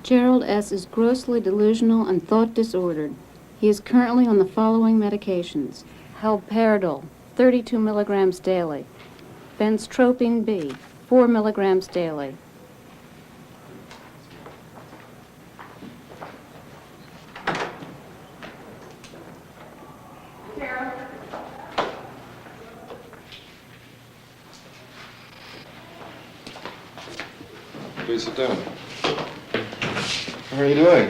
Gerald S. is grossly delusional and thought disordered. He is currently on the following medications: haloperidol, 32 milligrams daily; benztropine B, 4 milligrams daily. Please sit down. How are you doing?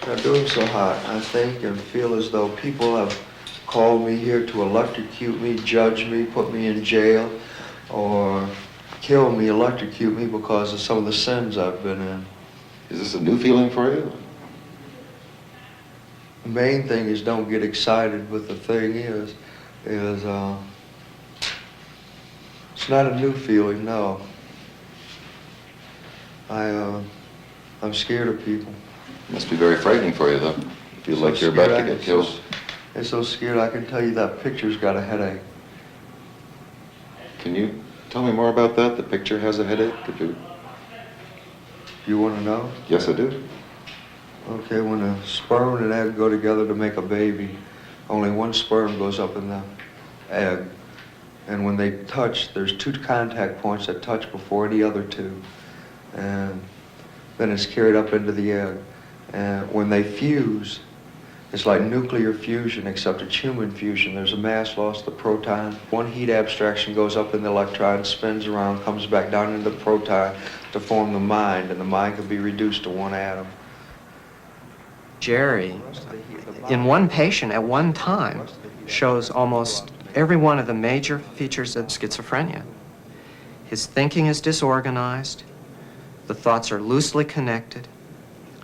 Not doing so hot. I think and feel as though people have called me here to electrocute me, judge me, put me in jail, or kill me, electrocute me because of some of the sins I've been in. Is this a new feeling for you? The main thing is don't get excited, but the thing is it's not a new feeling, no. I'm scared of people. Must be very frightening for you, though. Feel like you're about to get killed. I'm so scared I can tell you that picture's got a headache. Can you tell me more about that? The picture has a headache? Could you? You want to know? Yes, I do. Okay, when a sperm and an egg go together to make a baby, only one sperm goes up in the egg. And when they touch, there's 2 contact points that touch before the other 2. And then it's carried up into the egg. And when they fuse, it's like nuclear fusion, except it's human fusion. There's a mass loss of the proton. One heat abstraction goes up in the electron, spins around, comes back down into the proton to form the mind, and the mind can be reduced to 1 atom. Gerry, in one patient at one time, shows almost every one of the major features of schizophrenia. His thinking is disorganized. The thoughts are loosely connected.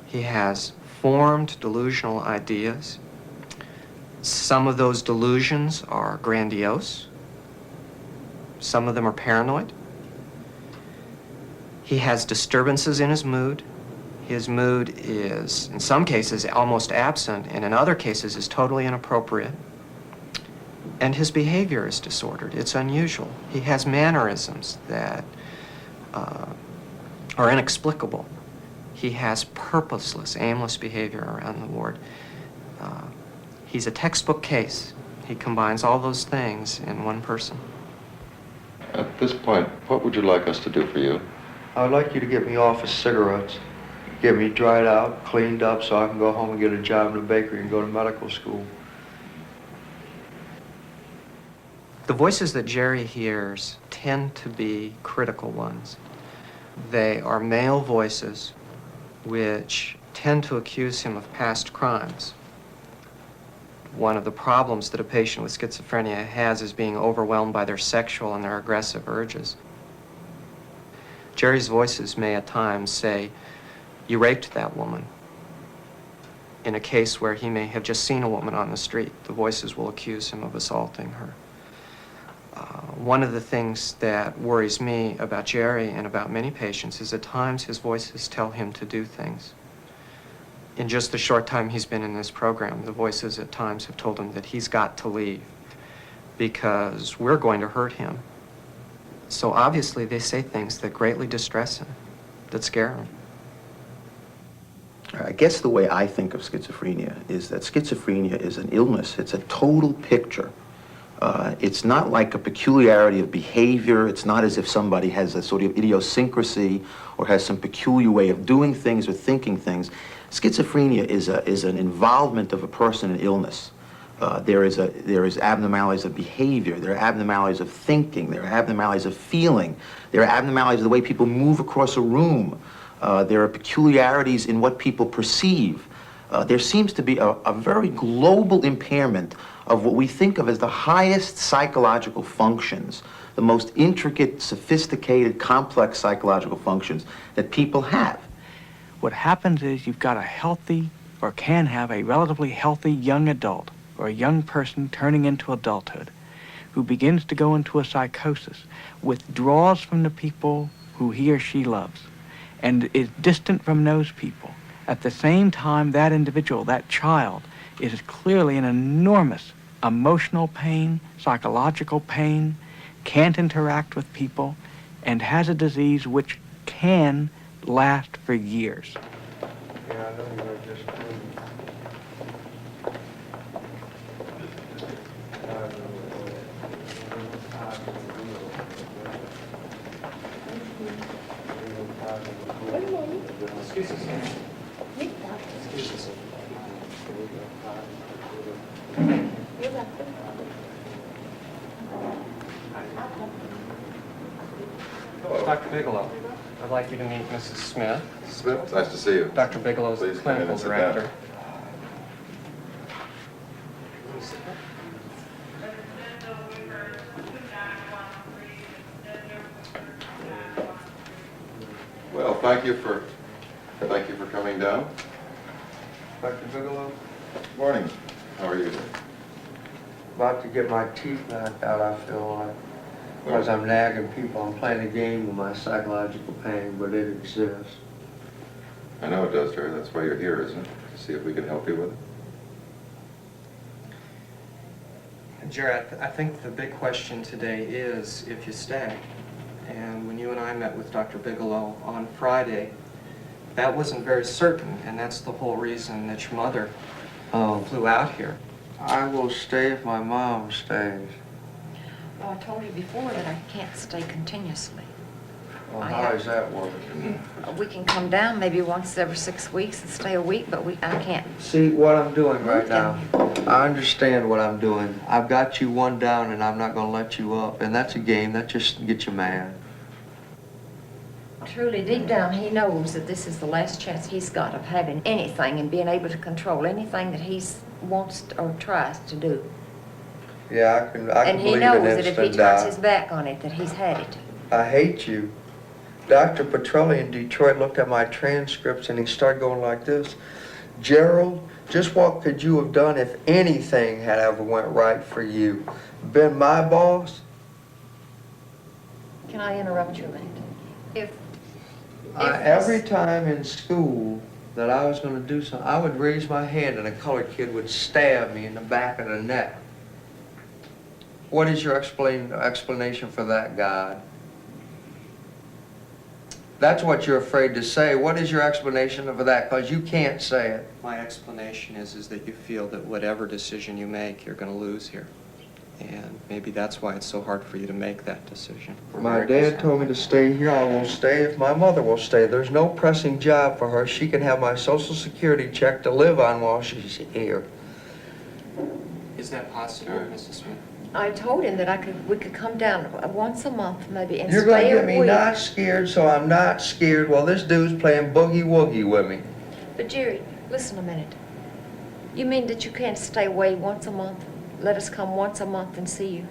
He has formed delusional ideas. Some of those delusions are grandiose. Some of them are paranoid. He has disturbances in his mood. His mood is, in some cases, almost absent, and in other cases is totally inappropriate. And his behavior is disordered. It's unusual. He has mannerisms that are inexplicable. He has purposeless, aimless behavior around the ward. He's a textbook case. He combines all those things in one person. At this point, what would you like us to do for you? I would like you to get me off of cigarettes, get me dried out, cleaned up, so I can go home and get a job in a bakery and go to medical school. The voices that Gerry hears tend to be critical ones. They are male voices which tend to accuse him of past crimes. One of the problems that a patient with schizophrenia has is being overwhelmed by their sexual and their aggressive urges. Gerry's voices may at times say, "You raped that woman." In a case where he may have just seen a woman on the street, the voices will accuse him of assaulting her. One of the things that worries me about Gerry and about many patients is at times his voices tell him to do things. In just the short time he's been in this program, the voices at times have told him that he's got to leave because we're going to hurt him. So obviously they say things that greatly distress him, that scare him. I guess the way I think of schizophrenia is that schizophrenia is an illness. It's a total picture. It's not like a peculiarity of behavior. It's not as if somebody has a sort of idiosyncrasy or has some peculiar way of doing things or thinking things. Schizophrenia is an involvement of a person in illness. There is abnormalities of behavior. There are abnormalities of thinking. There are abnormalities of feeling. There are abnormalities of the way people move across a room. There are peculiarities in what people perceive. There seems to be a very global impairment of what we think of as the highest psychological functions, the most intricate, sophisticated, complex psychological functions that people have. What happens is you've got a healthy, or can have a relatively healthy young adult, or a young person turning into adulthood, who begins to go into a psychosis, withdraws from the people who he or she loves, and is distant from those people. At the same time, that individual, that child, is clearly in enormous emotional pain, psychological pain, can't interact with people, and has a disease which can last for years. Yeah, I know you were just Excuse us. Excuse us. Dr. Bigelow, I'd like you to meet Mrs. Smith. Smith, nice to see you. Dr. Bigelow is the Please come in clinical and sit down. director. Well, thank you for coming down. Dr. Bigelow, Morning. How are you? about to get my teeth knocked out, I feel like. Because I'm nagging people, I'm playing a game with my psychological pain, but it exists. I know it does, Jerry. That's why you're here, isn't it? To see if we can help you with it. Gerry, I think the big question today is if you stay. And when you and I met with Dr. Bigelow on Friday, that wasn't very certain, and that's the whole reason that your mother flew out here. I will stay if my mom stays. Well, I told you before that I can't stay continuously. Well, I how have- does that work? We can come down maybe once every 6 weeks and stay a week, but I can't. See, what I'm doing right Move now, down I understand what I'm doing. I've got you one down and I'm not gonna let you up. And that's a game, that just gets you mad. Truly, deep down, he knows that this is the last chance he's got of having anything and being able to control anything that he wants or tries to do. Yeah, I can And he believe in knows that if he instant turns die. his back on it, that he's had it. I hate you. Dr. Petrelli in Detroit looked at my transcripts and he started going like this. Gerald, just what could you have done if anything had ever went right for you? Been my boss? Can I interrupt you a minute? If Every time in school that I was going to do something, I would raise my hand and a colored kid would stab me in the back of the neck. What is your explanation for that, God? That's what you're afraid to say. What is your explanation for that? Because you can't say it. My explanation is that you feel that whatever decision you make, you're going to lose here. And maybe that's why it's so hard for you to make that decision. My dad told me to stay here. I will stay if my mother will stay. There's no pressing job for her. She can have my Social Security check to live on while she's here. Is that possible, Mrs. Smith? I told him that we could come down once a month maybe and You're going to stay get a me week. not scared, so I'm not scared. Well, this dude's playing boogie-woogie with me. But Jerry, listen a minute. You mean that you can't stay away once a month? Let us come once a month and see you.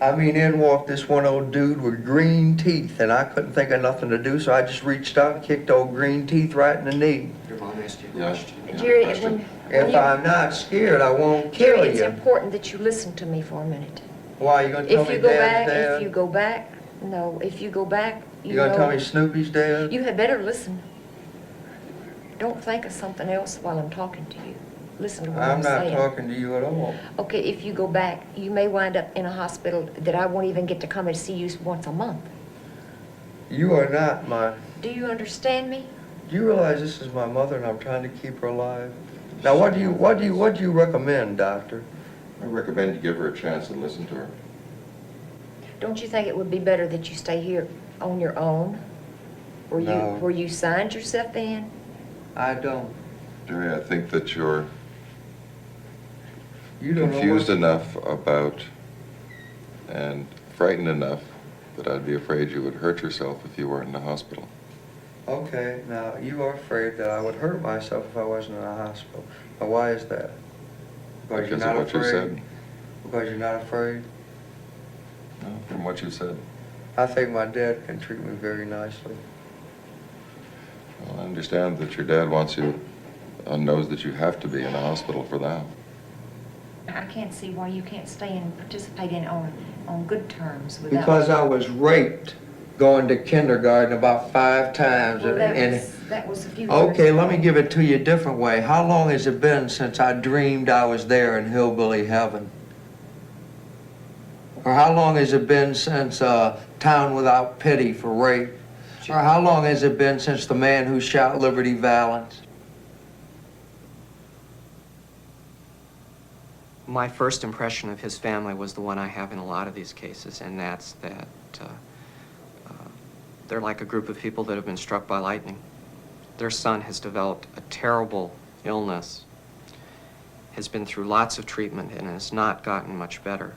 I mean, in walked this one old dude with green teeth, and I couldn't think of nothing to do, so I just reached out and kicked old green teeth right in the knee. Your mom asked you a Yeah. question. Yeah, Jerry, question. If I'm not scared, I won't kill Jerry, it's you. important that you listen to me for a minute. Why, you gonna tell If me you go Dad's back, dead? if you go back, no, if you go back, You gonna tell me Snoopy's dead? You had better listen. Don't think of something else while I'm talking to you. Listen to what I'm I'm not saying. talking to you at all. Okay, if you go back, you may wind up in a hospital that I won't even get to come and see you once a month. You are not my... Do you understand me? Do you realize this is my mother and I'm trying to keep her alive? Now, what do you recommend, doctor? I recommend you give her a chance and listen to her. Don't you think it would be better that you stay here on your own? No. Where you signed yourself in? I don't. Jerry, I think that you're You don't confused know enough about and frightened enough that I'd be afraid you would hurt yourself if you weren't in the hospital. what... Okay, now, you are afraid that I would hurt myself if I wasn't in a hospital. Now, why is that? Because you're Because not of what you afraid? said. Because you're not afraid? No, from what you said. I think my dad can treat me very nicely. Well, I understand that your dad wants you, knows that you have to be in the hospital for that. I can't see why you can't stay and participate in on good terms without... Because I was raped going to kindergarten about 5 times. Well, and that was a few years Okay, ago. let me give it to you a different way. How long has it been since I dreamed I was there in hillbilly heaven? Or how long has it been since Town Without Pity for rape? Or how long has it been since The Man Who Shot Liberty Valance? my first impression of his family was the one I have in a lot of these cases, and that's that they're like a group of people that have been struck by lightning. Their son has developed a terrible illness, has been through lots of treatment, and has not gotten much better.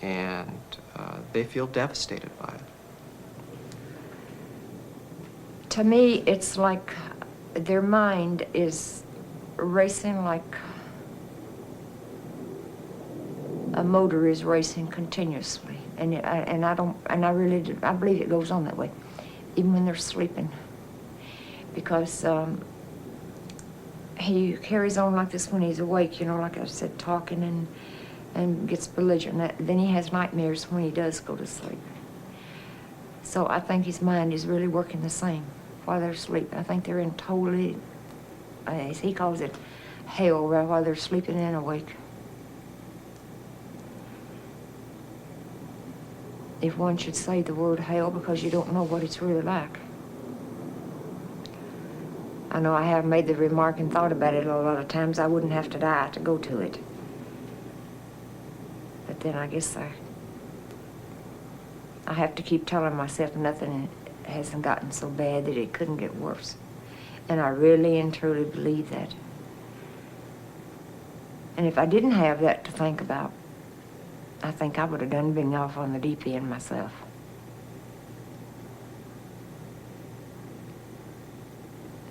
And they feel devastated by it. To me, it's like their mind is racing like a motor is racing continuously, and I believe it goes on that way, even when they're sleeping, because he carries on like this when he's awake. You know, like I said, talking and gets belligerent. Then he has nightmares when he does go to sleep. So I think his mind is really working the same while they're asleep. I think they're in totally, as he calls it, hell, right while they're sleeping and awake. If one should say the word hell, because you don't know what it's really like. I know I have made the remark and thought about it a lot of times. I wouldn't have to die to go to it. But then I guess I have to keep telling myself nothing hasn't gotten so bad that it couldn't get worse. And I really and truly believe that. And if I didn't have that to think about, I think I would have done been off on the deep end myself.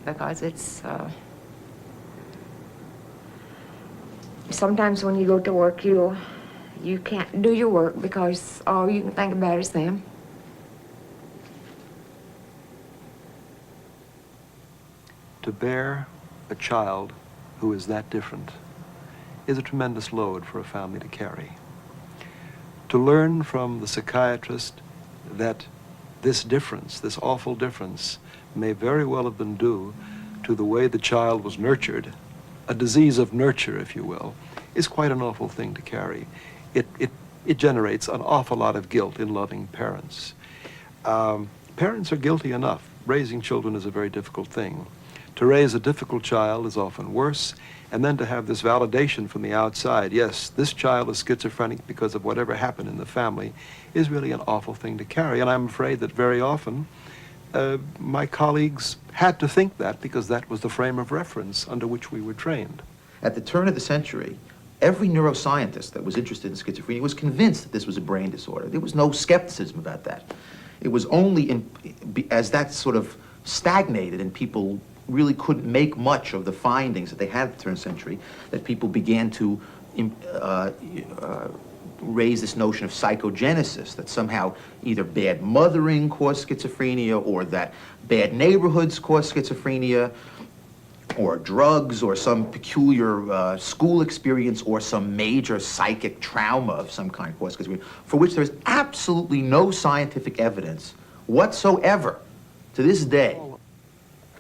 Because it's, sometimes when you go to work, you can't do your work because all you can think about is them. To bear a child who is that different is a tremendous load for a family to carry. To learn from the psychiatrist that this difference, this awful difference, may very well have been due to the way the child was nurtured, a disease of nurture, if you will, is quite an awful thing to carry. It generates an awful lot of guilt in loving parents. Parents are guilty enough. Raising children is a very difficult thing. To raise a difficult child is often worse, and then to have this validation from the outside, yes, this child is schizophrenic because of whatever happened in the family, is really an awful thing to carry. And I'm afraid that very often my colleagues had to think that because that was the frame of reference under which we were trained. At the turn of the century, every neuroscientist that was interested in schizophrenia was convinced that this was a brain disorder. There was no skepticism about that. It was only as that sort of stagnated and people really couldn't make much of the findings that they had at the turn of the century that people began to raise this notion of psychogenesis, that somehow either bad mothering caused schizophrenia or that bad neighborhoods caused schizophrenia or drugs or some peculiar school experience or some major psychic trauma of some kind caused schizophrenia, for which there is absolutely no scientific evidence whatsoever to this day.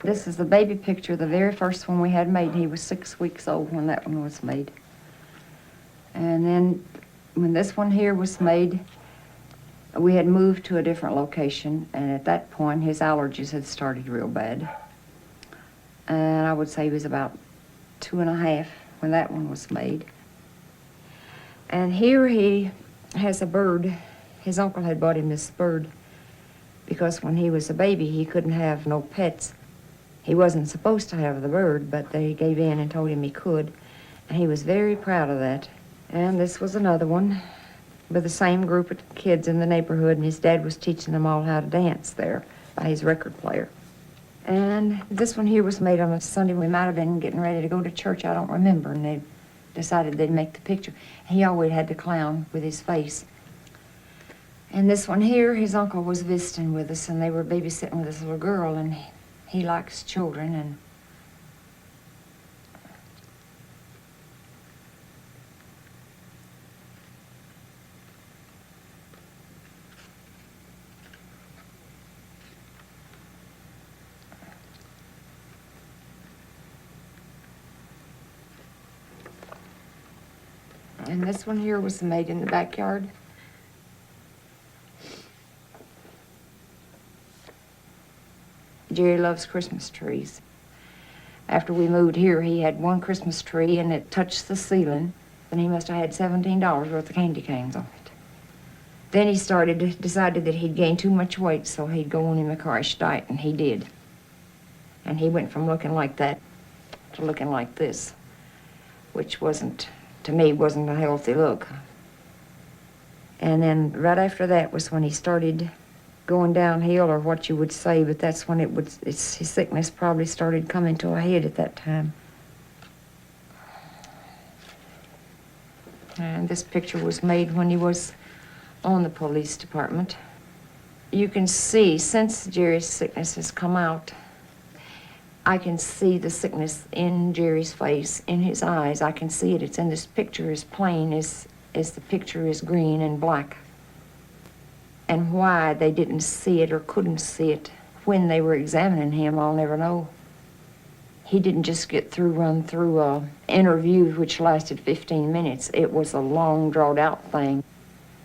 This is the baby picture, the very first one we had made. He was 6 weeks old when that one was made. And then when this one here was made, we had moved to a different location, and at that point his allergies had started real bad. And I would say he was about 2.5 when that one was made. And here he has a bird. His uncle had bought him this bird because when he was a baby he couldn't have no pets. He wasn't supposed to have the bird, but they gave in and told him he could, and he was very proud of that. And this was another one with the same group of kids in the neighborhood, and his dad was teaching them all how to dance there by his record player. And this one here was made on a Sunday. We might have been getting ready to go to church, I don't remember, and they decided they'd make the picture. He always had the clown with his face. And this one here, his uncle was visiting with us, and they were babysitting with this little girl, and he likes children, and this one here was made in the backyard. Gerry loves Christmas trees. After we moved here, he had one Christmas tree and it touched the ceiling, And he must have had $17 worth of candy canes on it. Then he decided that he'd gained too much weight, so he'd go on him a crash diet, and he did. And he went from looking like that to looking like this, which wasn't, to me, wasn't a healthy look. And then right after that was when he started going downhill, or what you would say, but that's when his sickness probably started coming to a head at that time. And this picture was made when he was on the police department. You can see, since Jerry's sickness has come out, I can see the sickness in Jerry's face, in his eyes. I can see it. It's in this picture as plain as the picture is green and black. And why they didn't see it or couldn't see it when they were examining him, I'll never know. He didn't just run through an interview which lasted 15 minutes. It was a long, drawn-out thing,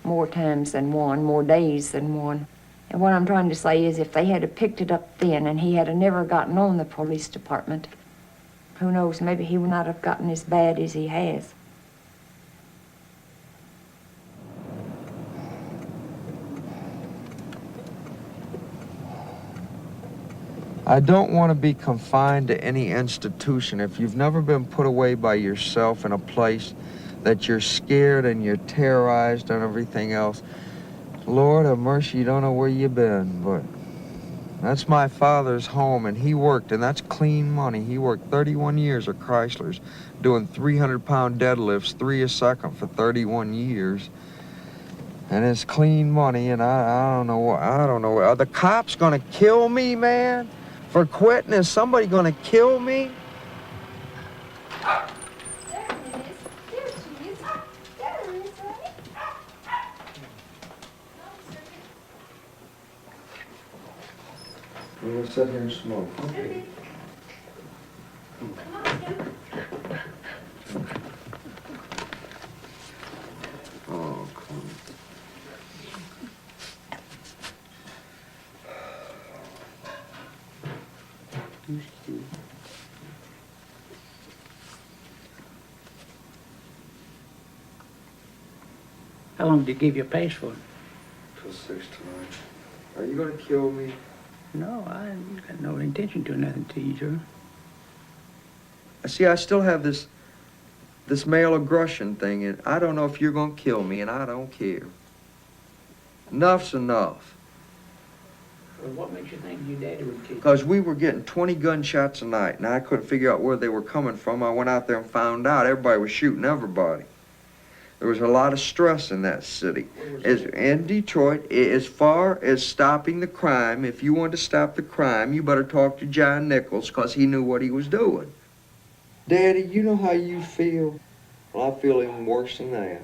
more times than one, more days than one. And what I'm trying to say is if they had picked it up then and he had never gotten on the police department, who knows, maybe he would not have gotten as bad as he has. I don't want to be confined to any institution. If you've never been put away by yourself in a place that you're scared and you're terrorized and everything else, Lord have mercy, you don't know where you've been. But that's my father's home, and he worked, and that's clean money. He worked 31 years at Chrysler's, doing 300-pound deadlifts, 3 a second for 31 years. And it's clean money, and I don't know. Are the cops gonna kill me, man? For quitting? Is somebody gonna kill me? We're gonna sit here and smoke. Okay. Oh, come How long did you give your pace for? Till 6 tonight. Are you gonna kill me? No, I got no intention to do nothing to you, Joe. See, I still have this male aggression thing, and I don't know if you're gonna kill me, and I don't care. Enough's enough. Well, what makes you think your daddy would kill you? Because we were getting 20 gunshots a night, and I couldn't figure out where they were coming from. I went out there and found out everybody was shooting everybody. There was a lot of stress in that city. In Detroit, as far as stopping the crime, if you want to stop the crime, you better talk to John Nichols, because he knew what he was doing. Daddy, you know how you feel? Well, I feel even worse than that.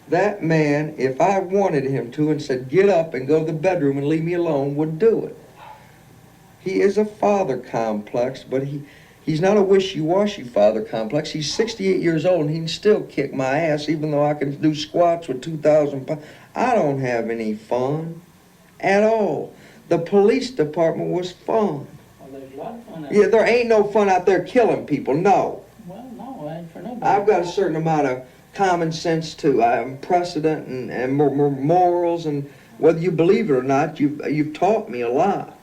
That man, if I wanted him to and said, get up and go to the bedroom and leave me alone, would do it. He is a father complex, but he's not a wishy-washy father complex. He's 68 years old, and he can still kick my ass, even though I can do squats with 2,000 pounds. I don't have any fun at all. The police department was fun. Well, there's a lot of fun out Yeah, there ain't no fun out there killing people, no. Well, no, I ain't for nobody. I've got a certain amount of common sense, too. I'm precedent and morals, and whether you believe it or not, you've taught me a lot.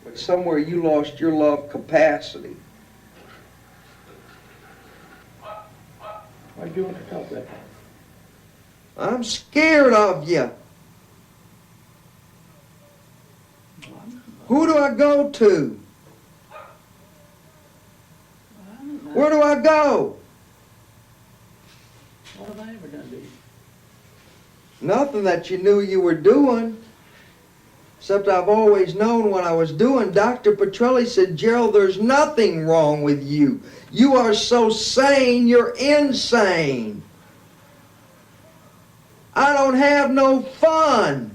But somewhere you lost your love capacity. Why'd you want to talk like that? I'm scared of you. Who do I go to? Where do I go? What have I ever done to you? Nothing that you knew you were doing. Except I've always known what I was doing. Dr. Petrelli said, Gerald, there's nothing wrong with you. You are so sane, you're insane. I don't have no fun.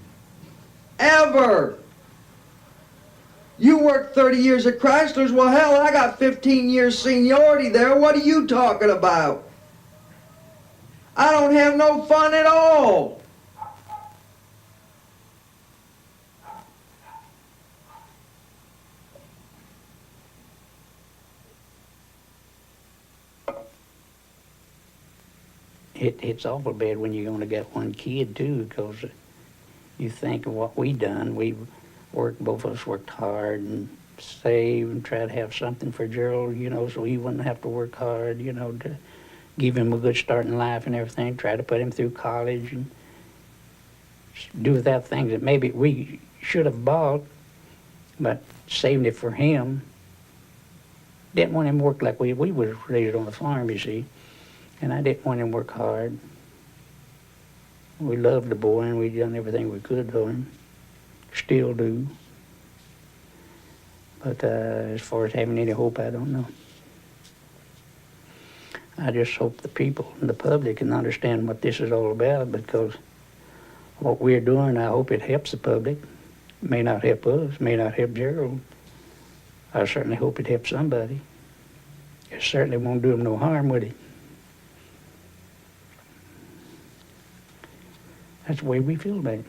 Ever. You worked 30 years at Chrysler's. Well, hell, I got 15 years seniority there. What are you talking about? I don't have no fun at all. It's awful bad when you only got one kid, too, because you think of what we done. We worked, both of us worked hard and saved and tried to have something for Gerald, you know, so he wouldn't have to work hard, you know, to give him a good start in life and everything, try to put him through college and do without things that maybe we should have bought, but saving it for him. Didn't want him to work like we was raised on the farm, you see, and I didn't want him to work hard. We loved the boy and we done everything we could for him, still do. But as far as having any hope, I don't know. I just hope the people and the public can understand what this is all about, because what we're doing, I hope it helps the public. It may not help us, may not help Gerald. I certainly hope it helps somebody. It certainly won't do him no harm, would it? That's the way we feel about it.